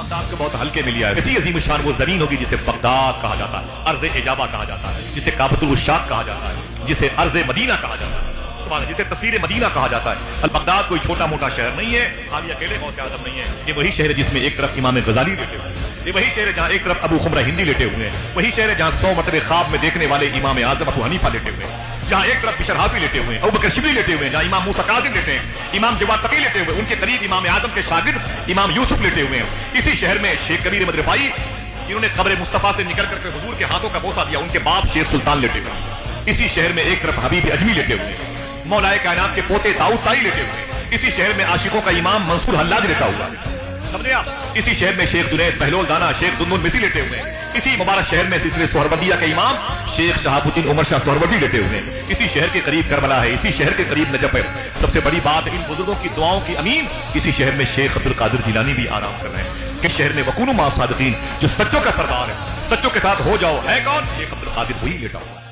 Baghdad کو بہت ہلکے میں لیا ہے. اسی عظیم شان وہ زمین ہوگی جسے بغداد کہا جاتا ہے, ارض اجابہ کہا جاتا ہے, جسے کعبۃ العشاق کہا جاتا ہے, جسے ارض مدینہ کہا جاتا ہے, جسے تصویر مدینہ کہا جاتا ہے. بغداد کوئی چھوٹا موٹا شہر نہیں ہے, خالی اکیلے غوث اعظم نہیں ہے. یہ وہی شہر ہے جس میں ایک طرف امام غزالی لیٹے ہوئے ہیں, یہ وہی شہر ہے جہاں ایک طرف ابو خمرہ ہندی لیٹے ہوئے ہیں, وہی شہر ہے جہاں 100 مرتبہ خواب میں دیکھنے والے امام اعظم ابو حنیفہ لیٹے ہوئے ہیں, جہاں ایک طرف بشر حافی لیٹے ہوئے ہیں, ابوبکر شبلی لیٹے ہوئے ہیں, جہاں امام موسیٰ کاظم لیٹے ہیں, امام جواد تقی لیٹے ہوئے ہیں, ان کے قریب امام اعظم کے شاگرد امام یوسف لیٹے ہوئے ہیں. اسی شہر میں شیخ کبیر احمد رفاعی جنہوں نے قبر مصطفیٰ سے نکل کر کے حضور کے ہاتھوں کا بوسہ دیا, ان کے باپ شیخ سلطان لیٹے ہوئے ہیں. اسی شہر میں ایک طرف حبیب اجمی لیٹے ہوئے ہیں, مولائے کائنات کے پوتے داؤد طائی لیٹے ہوئے ہیں. اسی شہر میں عاشقوں کا امام منصور حلاج لیٹا ہوا ہے. سمجھے آپ؟ اسی شہر میں شیخ جنید بہلول دانا شیخ ذو النون مسی لیٹے ہوئے ہیں. اسی مبارک شہر میں سلسلہ سہروردیہ کے امام شیخ شہاب الدین عمر شاہ سہروردی لیٹے ہوئے ہیں. اسی شہر کے قریب کربلا ہے, اسی شہر کے قریب نجف ہے. سب سے بڑی بات ان بزرگوں کی دعاؤں کی امین اسی شہر میں شیخ عبد القادر جیلانی بھی آرام کر رہے ہیں. کس شہر میں وکونوا مع الصادقین, جو سچوں کا سردار ہے, سچوں کے ساتھ ہو جاؤ. ہے کون؟ شیخ عبد القادر وہی لیٹا ہوا ہے.